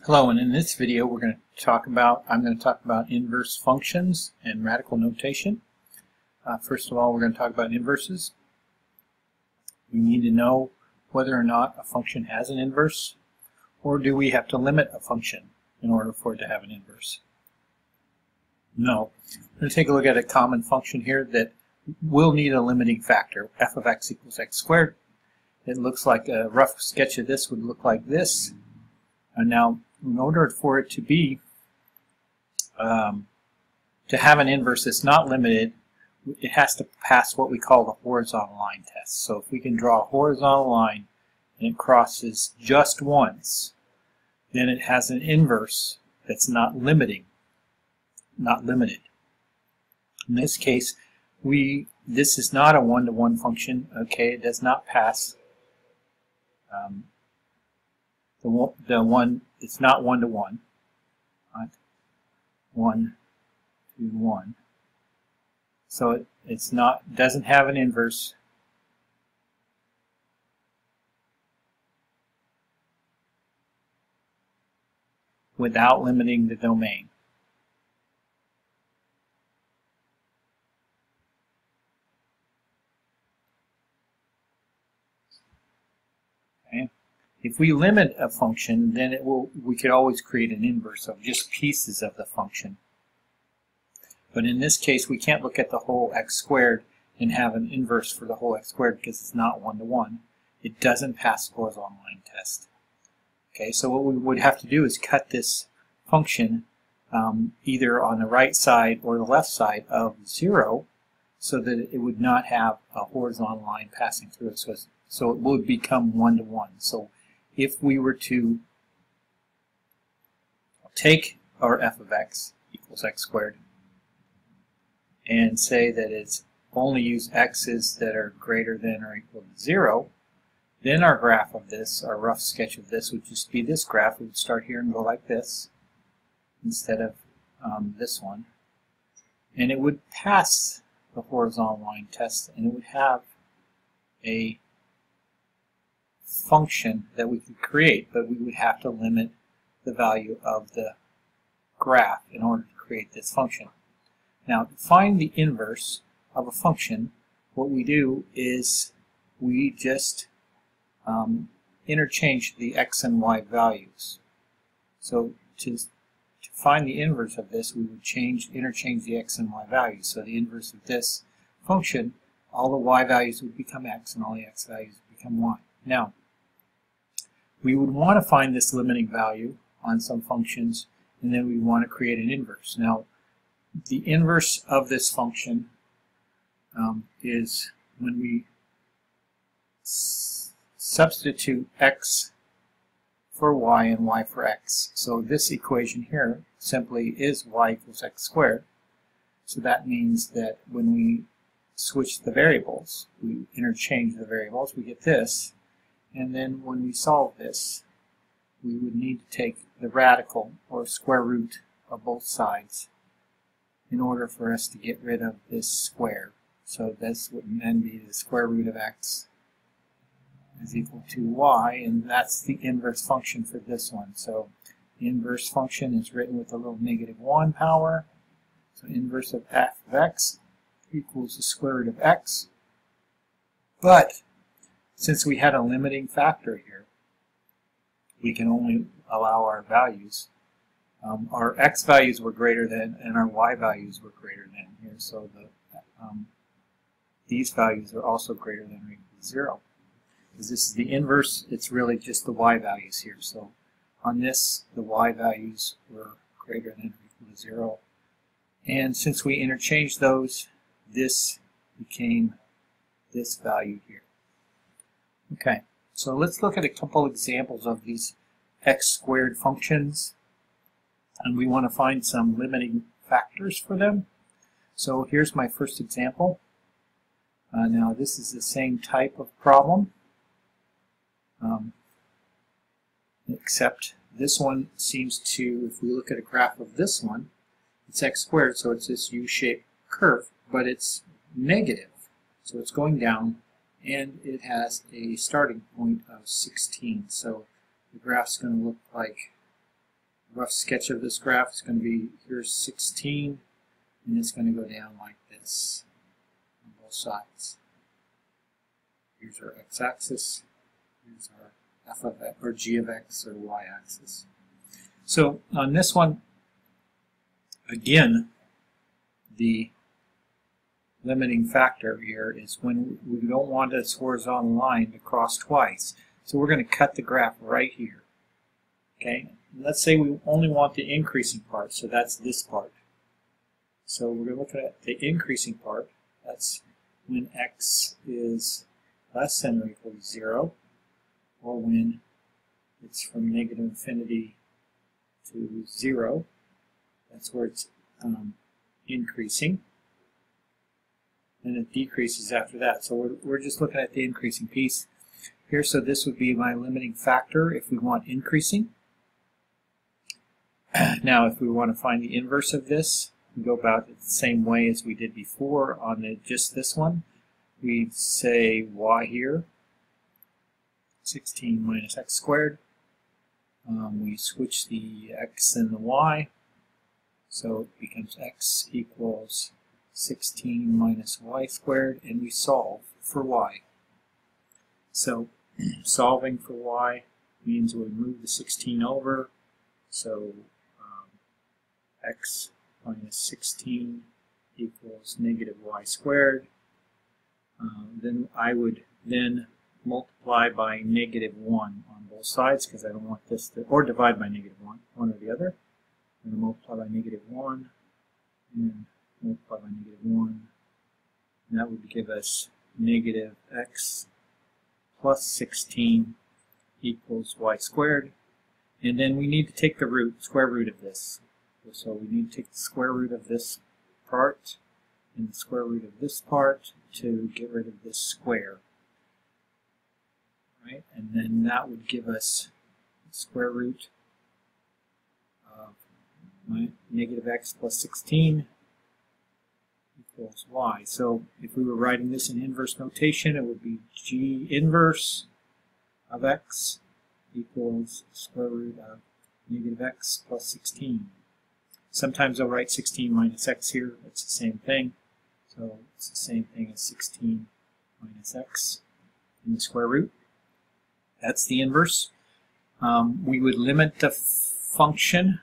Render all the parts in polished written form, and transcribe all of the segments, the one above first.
Hello, and in this video I'm going to talk about inverse functions and radical notation. First of all, we're going to talk about inverses. We need to know whether or not a function has an inverse, or do we have to limit a function in order for it to have an inverse? No. We're going to take a look at a common function here that will need a limiting factor. F of x equals x squared. It looks like a rough sketch of this would look like this. And now, in order for it to be, to have an inverse that's not limited, it has to pass what we call the horizontal line test. So if we can draw a horizontal line and it crosses just once, then it has an inverse that's not limited. In this case, this is not a one-to-one function. Okay, it does not pass. It's not one-to-one, not 1 to 1. So doesn't have an inverse. Without limiting the domain. Okay. If we limit a function, then we could always create an inverse of just pieces of the function. But in this case, we can't look at the whole x squared and have an inverse for the whole x squared because it's not one-to-one. It doesn't pass the horizontal line test. Okay, so what we would have to do is cut this function either on the right side or the left side of 0 so that it would not have a horizontal line passing through it. So it would become one-to-one. So if we were to take our f of x equals x squared and say that it's only use x's that are greater than or equal to 0, then our graph of this, our rough sketch of this, would just be this graph. It would start here and go like this instead of this one. And it would pass the horizontal line test, and it would have a function that we could create, but we would have to limit the value of the graph in order to create this function. Now, to find the inverse of a function, what we do is we just interchange the x and y values. So to find the inverse of this, we would interchange the x and y values. So the inverse of this function, all the y values would become x and all the x values would become y. Now, we would want to find this limiting value on some functions, and then we want to create an inverse. Now, the inverse of this function is when we substitute x for y and y for x. So this equation here simply is y equals x squared. So that means that when we switch the variables, we interchange the variables, we get this. And then when we solve this, we would need to take the radical or square root of both sides in order for us to get rid of this square. So this would then be the square root of x is equal to y, and that's the inverse function for this one. So the inverse function is written with a little -1 power. So inverse of f of x equals the square root of x. But since we had a limiting factor here, we can only allow our values. Our x values were greater than, and our y values were greater than here. So these values are also greater than or equal to 0. Because this is the inverse, it's really just the y values here. So on this, the y values were greater than or equal to 0. And since we interchanged those, this became this value here. Okay, so let's look at a couple examples of these x squared functions, and we want to find some limiting factors for them. So here's my first example. Now this is the same type of problem, except this one seems to, if we look at a graph of this one, it's x squared, so it's this U-shaped curve, but it's negative, so it's going down, and it has a starting point of 16. So the graph's going to look like rough sketch of this graph is going to be, here's 16, and it's going to go down like this on both sides. Here's our x-axis, here's our f of x, or g of x, or y-axis. So on this one, again, the limiting factor here is when we don't want this horizontal line to cross twice. So we're going to cut the graph right here. Okay, let's say we only want the increasing part, so that's this part. So we're going to look at the increasing part. That's when x is less than or equal to 0, or when it's from negative infinity to 0. That's where it's increasing. And it decreases after that. So we're just looking at the increasing piece here. So this would be my limiting factor if we want increasing. Now if we want to find the inverse of this, we go about it the same way as we did before on just this one. We'd say y here, 16 minus x squared. We switch the x and the y, so it becomes x equals 16 minus y squared, and we solve for y. So solving for y means we move the 16 over, so x minus 16 equals negative y squared. Then I would then multiply by negative 1 on both sides, because I don't want this to, or divide by negative 1, one or the other. I'm going to multiply by negative 1, and multiply by negative 1, and that would give us negative x plus 16 equals y squared. And then we need to take the square root of this. So we need to take the square root of this part and the square root of this part to get rid of this square. Right? And then that would give us the square root of negative x plus 16 equals y. So if we were writing this in inverse notation, it would be g inverse of x equals square root of negative x plus 16. Sometimes I'll write 16 minus x here. It's the same thing. So it's the same thing as 16 minus x in the square root. That's the inverse. We would limit the function.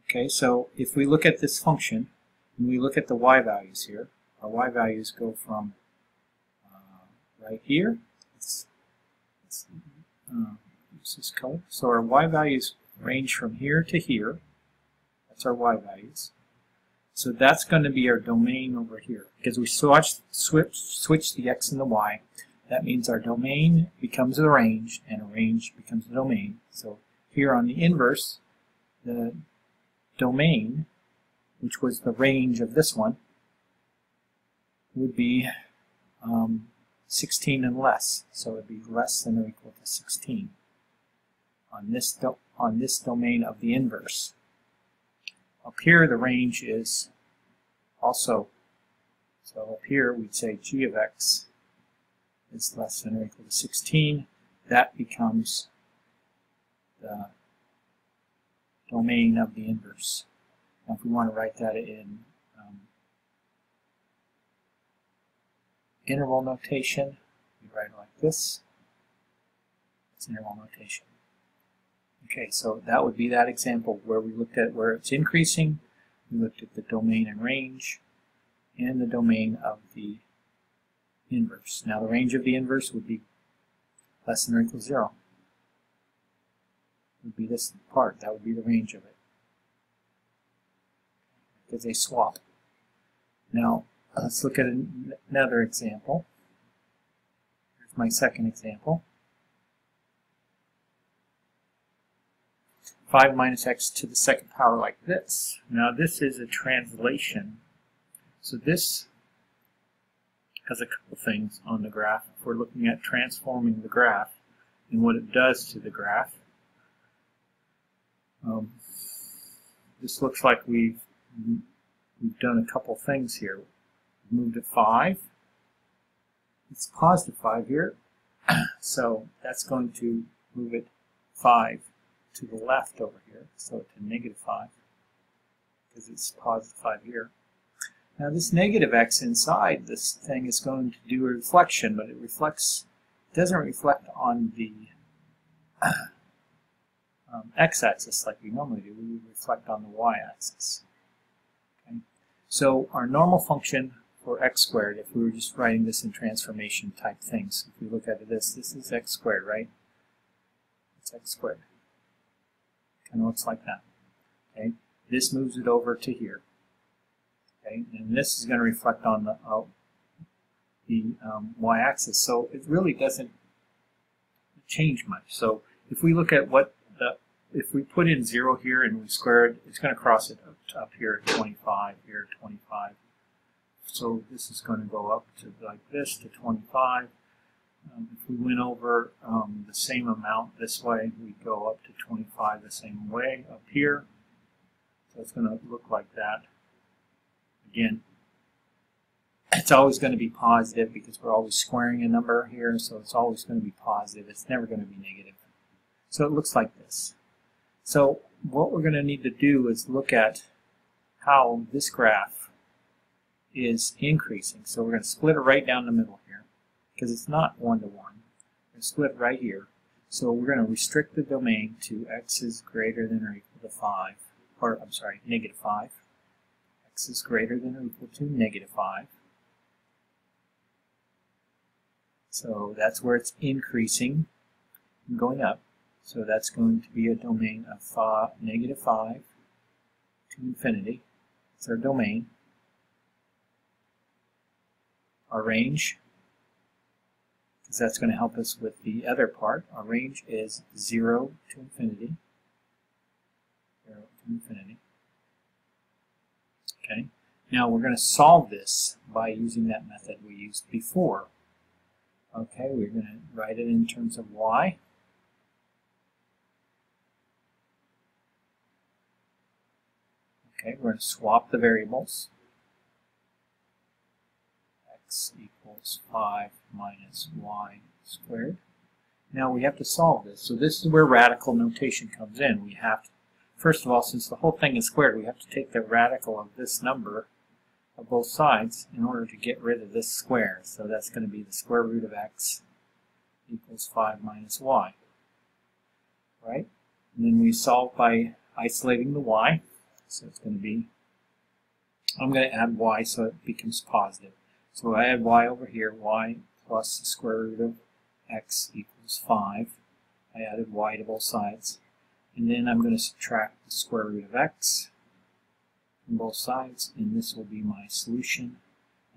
Okay, so if we look at this function, and we look at the y values here, our y values go from right here. Use this color. So our y values range from here to here. That's our y values. So that's going to be our domain over here. Because we switch the x and the y, that means our domain becomes a range, and a range becomes a domain. So here on the inverse, the domain, which was the range of this one, would be 16 and less. So it would be less than or equal to 16 on this domain of the inverse. Up here, the range is also, so up here we'd say g of x is less than or equal to 16. That becomes the domain of the inverse. Now if we want to write that in interval notation, we write it like this. It's interval notation. Okay, so that would be that example where we looked at where it's increasing. We looked at the domain and range, and the domain of the inverse. Now the range of the inverse would be less than or equal to 0. It would be this part. That would be the range of it. Because they swap. Now let's look at another example. Here's my second example. 5 minus x to the second power like this. Now this is a translation. So this has a couple things on the graph. If we're looking at transforming the graph and what it does to the graph, this looks like we've done a couple things here. We've moved it 5. It's positive 5 here. So that's going to move it 5 to the left over here, so to negative 5, because it's positive 5 here. Now this negative x inside this thing is going to do a reflection, but it doesn't reflect on the x-axis like we normally do. We reflect on the y-axis. Okay? So our normal function for x squared, if we were just writing this in transformation type things, if we look at this is x squared, right? It's x squared. Kind of looks like that. Okay? This moves it over to here. Okay? And this is going to reflect on the y-axis, so it really doesn't change much. So if we look at if we put in 0 here and we square it, it's going to cross it up here at 25, here at 25. So this is going to go up to like this to 25. If we went over the same amount this way, we'd go up to 25 the same way up here. So it's going to look like that. Again, it's always going to be positive because we're always squaring a number here, so it's always going to be positive. It's never going to be negative. So it looks like this. So what we're going to need to do is look at how this graph is increasing. So we're going to split it right down the middle here because it's not 1 to 1. We're going to split it right here. So we're going to restrict the domain to x is greater than or equal to 5, or I'm sorry, negative 5. X is greater than or equal to negative 5. So that's where it's increasing and going up. So that's going to be a domain of negative 5 to infinity. It's our domain. Our range, because that's going to help us with the other part, our range is 0 to infinity. 0 to infinity. Okay. Now we're going to solve this by using that method we used before. Okay, we're going to write it in terms of y. Okay, we're going to swap the variables. X equals 5 minus y squared. Now we have to solve this. So this is where radical notation comes in. We have to, first of all, since the whole thing is squared, we have to take the radical of this number of both sides in order to get rid of this square. So that's going to be the square root of x equals 5 minus y. Right? And then we solve by isolating the y. So it's going to be, I'm going to add y so it becomes positive. So I add y over here, y plus the square root of x equals 5. I added y to both sides. And then I'm going to subtract the square root of x from both sides, and this will be my solution.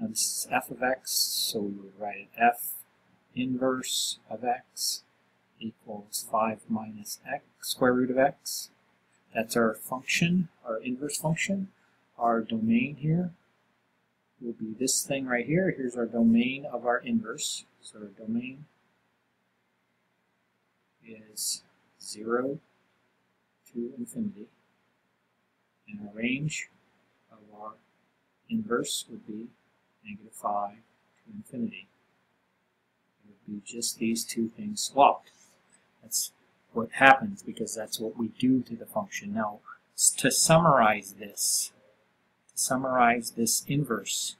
Now this is f of x, so we would write it f inverse of x equals 5 minus x, square root of x. That's our function, our inverse function. Our domain here will be this thing right here. Here's our domain of our inverse. So our domain is 0 to infinity. And our range of our inverse would be negative 5 to infinity. It would be just these two things swapped. That's what happens because that's what we do to the function. Now, to summarize this inverse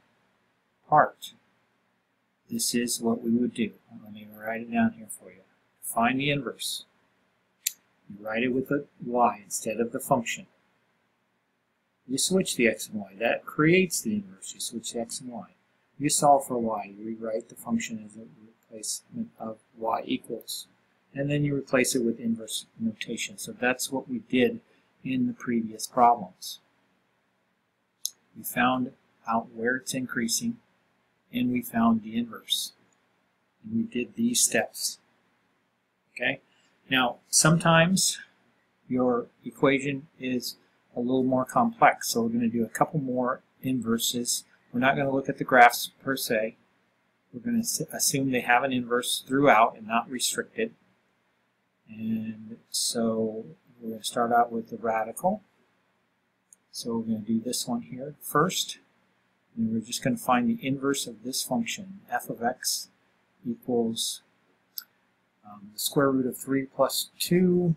part, this is what we would do. Let me write it down here for you. Find the inverse. You write it with the y instead of the function. You switch the x and y. That creates the inverse. You switch the x and y. You solve for y. You rewrite the function as a replacement of y equals. And then you replace it with inverse notation. So that's what we did in the previous problems. We found out where it's increasing, and we found the inverse. And we did these steps. Okay? Now, sometimes your equation is a little more complex, so we're going to do a couple more inverses. We're not going to look at the graphs per se. We're going to assume they have an inverse throughout and not restricted. And so we're going to start out with the radical. So we're going to do this one here first. And we're just going to find the inverse of this function. F of x equals the square root of 3 plus 2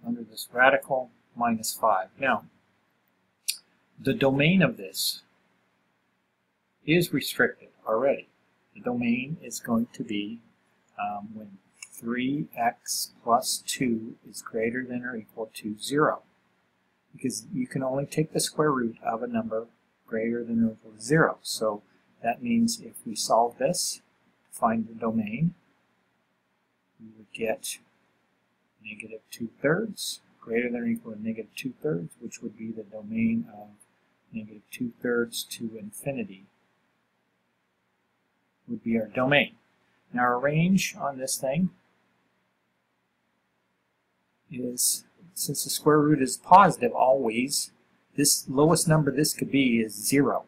under this radical minus 5. Now, the domain of this is restricted already. The domain is going to be when 3x plus 2 is greater than or equal to 0. Because you can only take the square root of a number greater than or equal to 0. So that means if we solve this, find the domain, we would get negative 2/3 greater than or equal to negative 2/3, which would be the domain of negative 2/3 to infinity would be our domain. Now our range on this thing is, since the square root is positive always, this lowest number this could be is 0.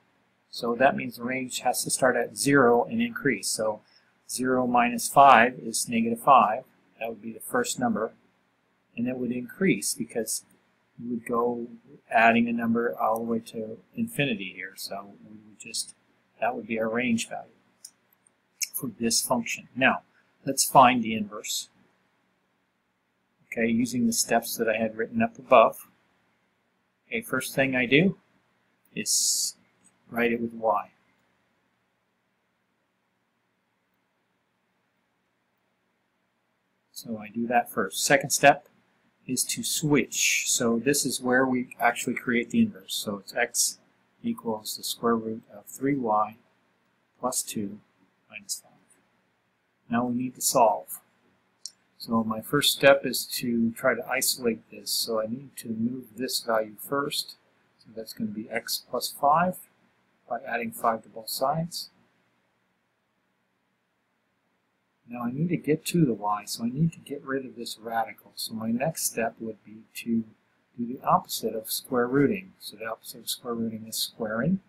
So that means the range has to start at 0 and increase. So 0 minus 5 is negative 5. That would be the first number. And it would increase because you would go adding a number all the way to infinity here. So we would just, that would be our range value for this function. Now, let's find the inverse. Okay, using the steps that I had written up above. Okay, first thing I do is write it with y. So I do that first. Second step is to switch. So this is where we actually create the inverse. So it's x equals the square root of 3y plus 2 minus 5. Now we need to solve. So my first step is to try to isolate this. So I need to move this value first. So that's going to be x plus 5 by adding 5 to both sides. Now I need to get to the y, so I need to get rid of this radical. So my next step would be to do the opposite of square rooting. So the opposite of square rooting is squaring.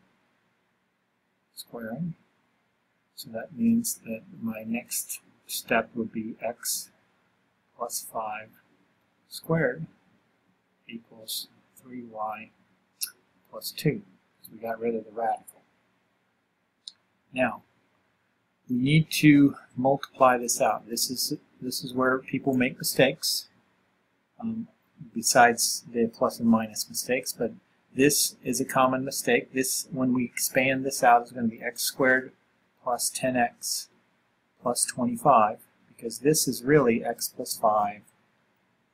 Squaring. So that means that my next step would be x plus 5 squared equals 3y plus 2. So we got rid of the radical. Now, we need to multiply this out. This is where people make mistakes, besides the plus and minus mistakes, but this is a common mistake. This, when we expand this out, is going to be x squared plus 10x plus 25, because this is really x plus 5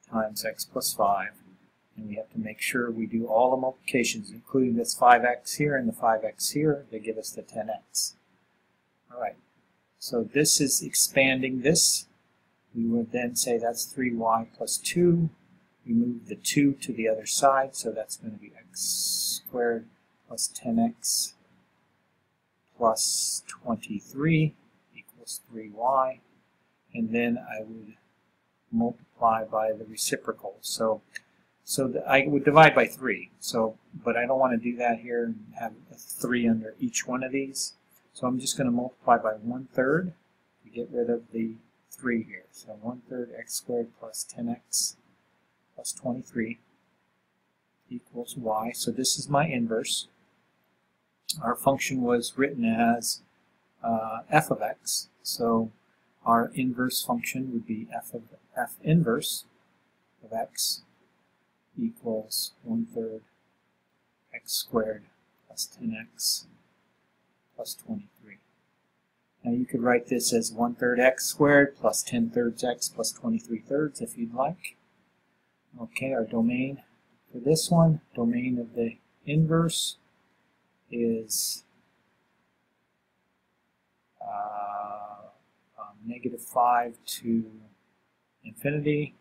times x plus 5, and we have to make sure we do all the multiplications, including this 5x here and the 5x here, to give us the 10x. Alright, so this is expanding this. We would then say that's 3y plus 2. We move the 2 to the other side, so that's going to be x squared plus 10x plus 23 equals 3y. And then I would multiply by the reciprocal. So I would divide by 3. But I don't want to do that here and have a 3 under each one of these. So I'm just going to multiply by 1/3 to get rid of the 3 here. So 1/3 x squared plus 10x plus 23 equals y. So this is my inverse. Our function was written as f of x. So our inverse function would be f inverse of x equals 1/3 x squared plus 10x plus 23. Now you could write this as 1/3 x squared plus 10/3 x plus 23/3 if you'd like. Okay, our domain for this one, domain of the inverse is negative 5 to infinity.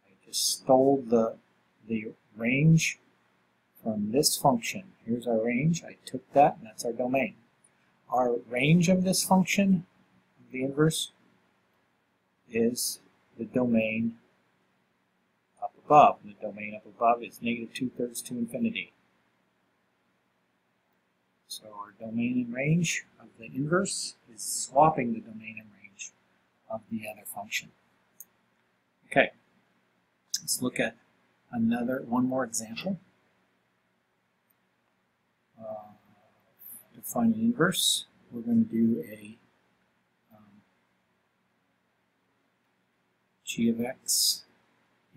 I just stole the range from this function. Here's our range. I took that, and that's our domain. Our range of this function, the inverse, is the domain up above. The domain up above is negative 2/3 to infinity. So our domain and range of the inverse is swapping the domain and range of the other function. Okay, let's look at one more example. To find an inverse, we're going to do a g of x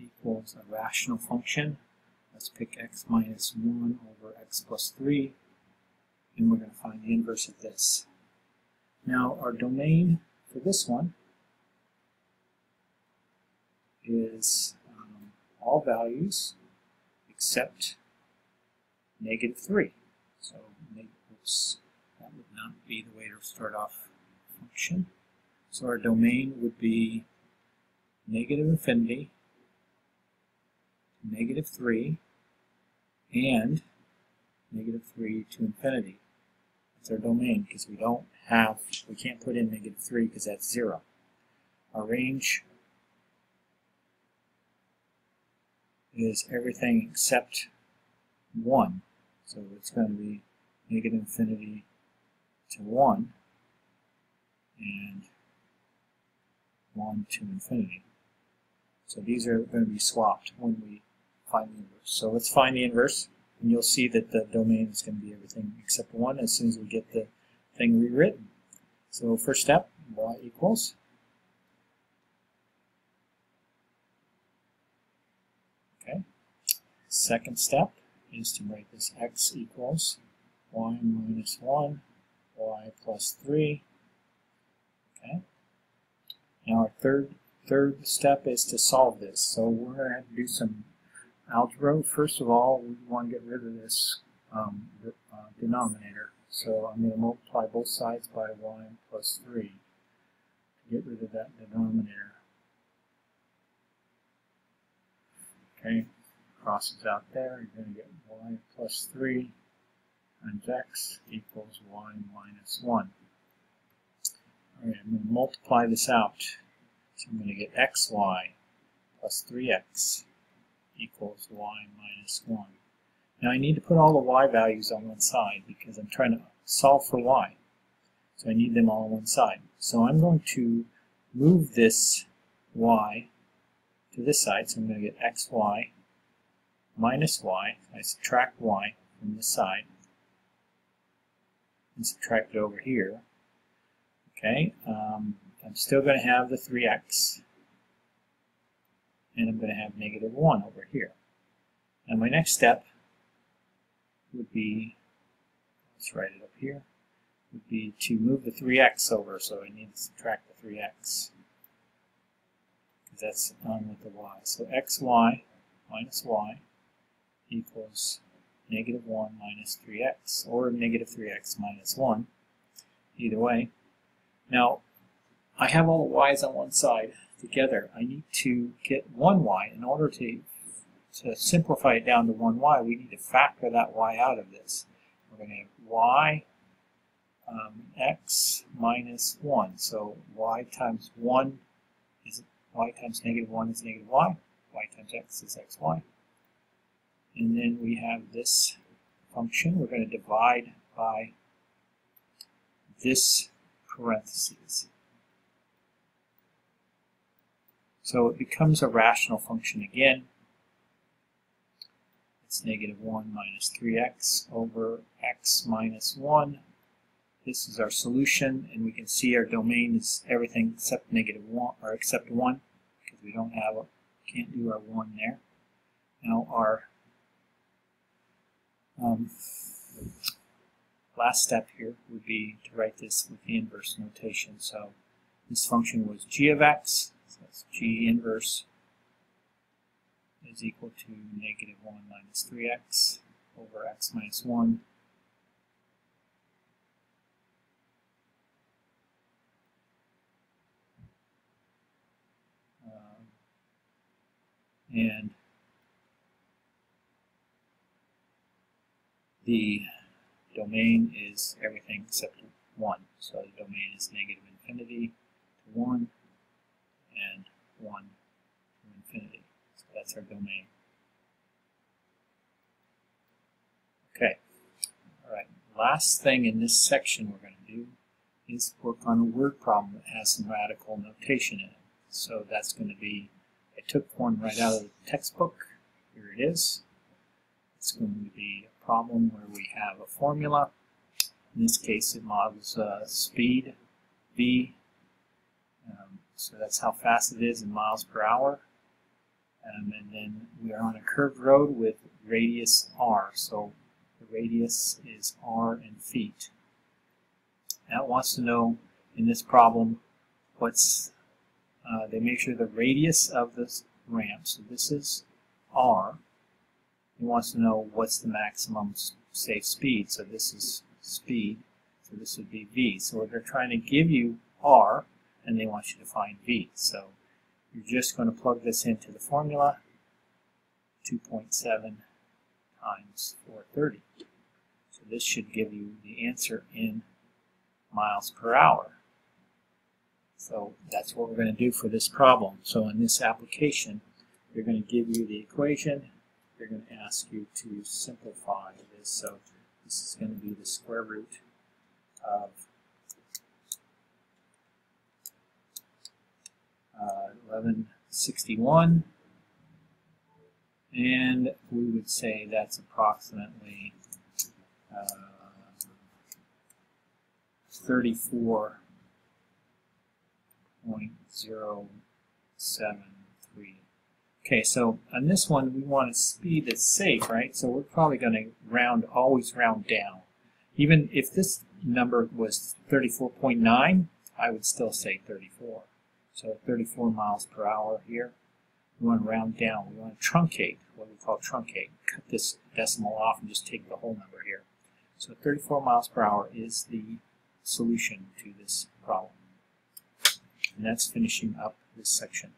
equals a rational function. Let's pick x minus 1 over x plus 3, and we're going to find the inverse of this. Now our domain for this one is all values except negative 3. So oops, that would not be the way to start off a function. So our domain would be negative infinity, negative 3, and negative 3 to infinity. That's our domain because we can't put in negative 3 because that's 0. Our range is everything except 1. So it's going to be negative infinity to 1 and 1 to infinity. So these are going to be swapped when we find the inverse. So let's find the inverse, and you'll see that the domain is going to be everything except 1 as soon as we get the thing rewritten. So first step, y equals. Okay. Second step is to write this x equals y minus 1, y plus 3. Okay. Now our third step is to solve this. So we're going to have to do some algebra. First of all, we want to get rid of this denominator. So I'm going to multiply both sides by y plus 3 to get rid of that denominator. Okay, crosses out there. You're going to get y plus 3 times x equals y minus 1. All right, I'm going to multiply this out. So I'm going to get xy plus 3x equals y minus 1. Now I need to put all the y values on one side because I'm trying to solve for y. So I need them all on one side. So I'm going to move this y to this side. So I'm going to get xy minus y. I subtract y from this side and subtract it over here. Okay, I'm still going to have the 3x, and I'm going to have negative 1 over here. And my next step would be, let's write it up here, would be to move the 3x over, so I need to subtract the 3x, because that's on with the y. So xy minus y equals negative 1 minus 3x, or negative 3x minus 1, either way. Now, I have all the y's on one side together. I need to get one y. In order to simplify it down to one y, we need to factor that y out of this. We're going to have y x minus 1. So y times 1 is y times negative 1 is negative y. Y times x is xy. And then we have this function. We're going to divide by this parentheses. So it becomes a rational function again. It's negative 1 minus 3x over x minus 1. This is our solution, and we can see our domain is everything except negative 1, or except 1, because we don't have can't do our 1 there. Now our last step here would be to write this with the inverse notation. So this function was g of x, so that's g inverse is equal to negative 1 minus 3x over x minus 1. And the domain is everything except 1. So the domain is negative infinity to 1 and 1 to infinity. So that's our domain. Okay. Alright, last thing in this section we're going to do is work on a word problem that has some radical notation in it. So that's going to be, I took one right out of the textbook. Here it is. It's going to be a problem where we have a formula. In this case, it models speed, v, So that's how fast it is in miles per hour. And then we are on a curved road with radius r. So the radius is r in feet. Now it wants to know in this problem what's, they measure the radius of this ramp. So this is r. It wants to know what's the maximum safe speed. So this is speed. So this would be v. So they're trying to give you r, and they want you to find v. So you're just going to plug this into the formula, 2.7 times 430. So this should give you the answer in miles per hour. So that's what we're going to do for this problem. So in this application, they're going to give you the equation. They're going to ask you to simplify this. So this is going to be the square root of 1161, and we would say that's approximately 34.073. Okay, so on this one we want a speed that's safe, right? So we're probably going to always round down. Even if this number was 34.9, I would still say 34. So 34 miles per hour here. We want to round down. We want to truncate, what we call truncate. Cut this decimal off and just take the whole number here. So 34 miles per hour is the solution to this problem. And that's finishing up this section.